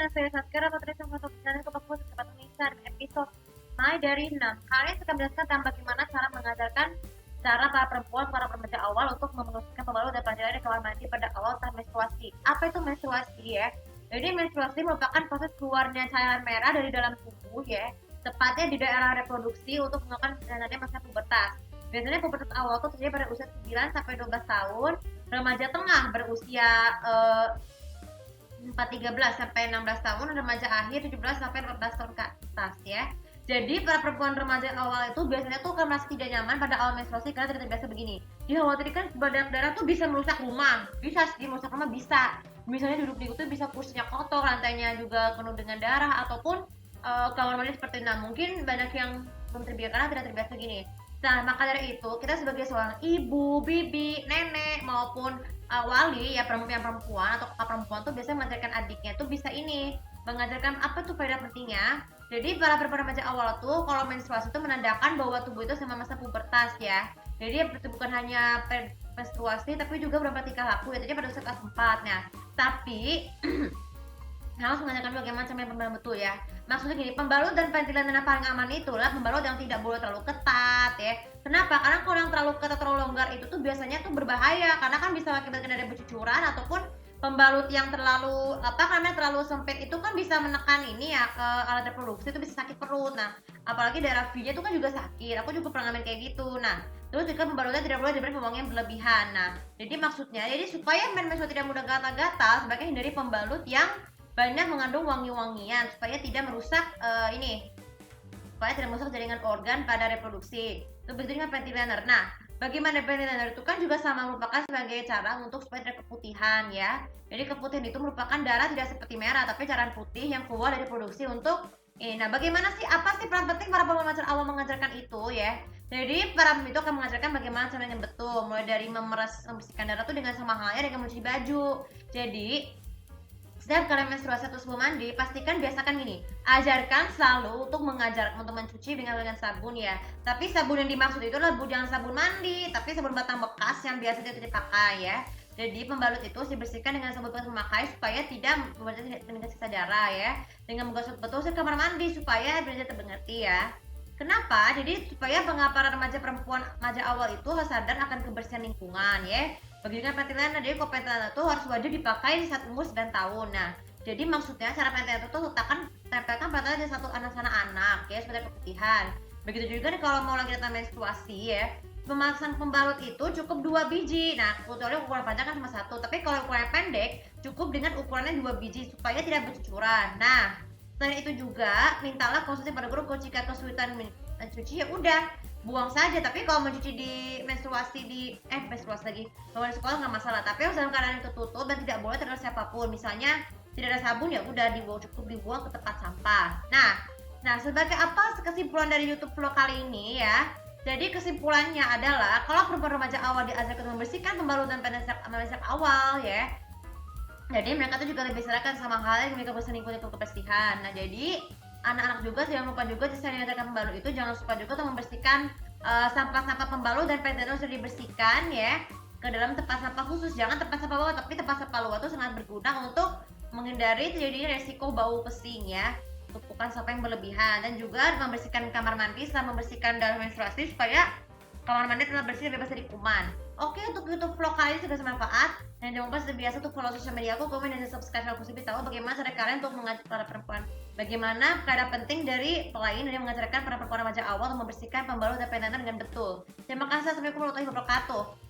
dengan saya Saskara Putri sama Sofian untuk aku sempat tulisan episode Mai dari 6. Kali ini akan menjelaskan tentang bagaimana cara mengajarkan cara para remaja awal untuk memenuhi pembalut dan pelajaran di kamar mandi pada awal tahap menstruasi. Apa itu menstruasi ya? Jadi menstruasi merupakan proses keluarnya cairan merah dari dalam tubuh ya, tepatnya di daerah reproduksi untuk melakukan sebenarnya masa pubertas. Biasanya pubertas awal itu terjadi pada usia 9 sampai 12 tahun, remaja tengah berusia 13 sampai 16 tahun, remaja akhir 17 sampai 14 tahun ke atas ya. Jadi para perempuan remaja awal itu biasanya tuh akan merasa tidak nyaman pada awal menstruasi karena tidak terbiasa begini. Dikhawatirkan darah tuh bisa merusak rumah, bisa sih merusak rumah bisa. Misalnya duduk di itu bisa kursinya kotor, lantainya juga penuh dengan darah ataupun kamar mandi seperti itu. Nah mungkin banyak yang belum terbiasa karena tidak terbiasa gini. Nah maka dari itu kita sebagai seorang ibu, bibi, nenek maupun wali ya perempuan atau kakak perempuan tuh biasanya mengajarkan adiknya tuh bisa ini mengajarkan apa tuh faedah pentingnya. Jadi para perempuan remaja awal tuh kalau menstruasi itu menandakan bahwa tubuh itu sama masa pubertas ya. Jadi itu bukan hanya menstruasi tapi juga beberapa tingkah laku ya. Jadi pada usia kelas 4. Nah, tapi harus mengajarkan bagaimana cara pembalut betul ya. Maksudnya gini, pembalut dan ventilan yang paling aman itulah pembalut yang tidak boleh terlalu ketat ya. Kenapa? Karena kalau yang terlalu ketat terlalu longgar itu tuh biasanya tuh berbahaya karena kan bisa mengakibatkan ada bercucuran ataupun pembalut yang terlalu terlalu sempit itu kan bisa menekan ini ya ke alat reproduksi itu bisa sakit perut. Nah, apalagi daerah V-nya itu kan juga sakit. Aku juga pernah ngalamin kayak gitu. Nah, terus juga pembalutnya tidak boleh diberi pembuangan yang berlebihan. Nah, jadi supaya menstruasi tidak mudah gatal-gatal, sebaiknya hindari pembalut yang banyak mengandung wangi-wangian supaya tidak merusak jaringan organ pada reproduksi. Itu begitu dengan ventilator. Nah, bagaimana ventilator itu kan juga sama merupakan sebagai cara untuk supaya tidak keputihan ya. Jadi keputihan itu merupakan darah tidak seperti merah tapi cairan putih yang keluar dari produksi untuk ini. Nah, bagaimana sih apa sih peran penting para pemajar awal mengajarkan itu ya? Jadi para itu akan mengajarkan bagaimana cara yang betul, mulai dari membersihkan darah itu dengan sama halnya dengan mencuci baju. Jadi setiap kalian menstruasi atau sebelum mandi, pastikan biasakan gini, ajarkan selalu untuk mencuci dengan sabun ya. Tapi sabun yang dimaksud itu adalah bukan sabun mandi, tapi sabun batang bekas yang biasa tidak dipakai ya. Jadi pembalut itu dibersihkan dengan sabun bekas memakai supaya tidak membuat sisa darah ya. Dengan menggosok betul ke kamar mandi supaya bisa termengerti ya. Kenapa? Jadi supaya para remaja perempuan remaja awal itu harus sadar akan kebersihan lingkungan ya. Begitu dengan ventilator, jadi kok ventilator itu harus wajib dipakai di saat umur 9 tahun. Nah, jadi maksudnya cara ventilator itu tempelkan ventilator di satu anak-anak ya supaya keputihan. Begitu juga nih kalau mau lagi datang menstruasi ya, pemasangan pembalut itu cukup 2 biji. Nah, kecuali ukuran panjang kan cuma satu, tapi kalau ukuran pendek cukup dengan ukurannya 2 biji supaya tidak bercucuran. Nah, selain itu juga mintalah konsultasi pada guru jika kesulitan mencuci ya udah buang saja. Tapi kalau mencuci di menstruasi lagi kalau di sekolah nggak masalah, tapi harus dalam keadaan yang tertutup dan tidak boleh terlihat siapapun. Misalnya tidak ada sabun ya udah cukup dibuang ke tempat sampah. Nah sebagai apa kesimpulan dari YouTube vlog kali ini ya, jadi kesimpulannya adalah kalau perempuan remaja awal diajarkan membersihkan pembalut dan pendesak awal ya, jadi mereka tuh juga lebih silakan sama halnya mereka berselingkuh untuk kebersihan. Nah jadi anak-anak juga jangan lupa juga jika diajarkan pembalut itu jangan lupa juga untuk membersihkan sampah-sampah pembalut dan ventilator sudah dibersihkan ya ke dalam tempat sampah khusus. Jangan tempat sampah bawah, tapi tempat sampah luar itu sangat berguna untuk menghindari terjadinya resiko bau pesing ya, tumpukan sampah yang berlebihan, dan juga membersihkan kamar mandi setelah membersihkan dalam menstruasi supaya kamar mandi tetap bersih dan bebas dari kuman. Oke, untuk YouTube vlog kali ini sudah bermanfaat. Dan jangan lupa seperti biasa untuk follow sosial media aku, komen dan subscribe aku supaya tahu bagaimana cara kalian untuk mengajar para perempuan. Bagaimana keadaan penting dari pelayan yang mengajarkan para perempuan remaja awal untuk membersihkan pembalut dan penanganan dengan betul. Terima kasih. Assalamualaikum warahmatullahi wabarakatuh.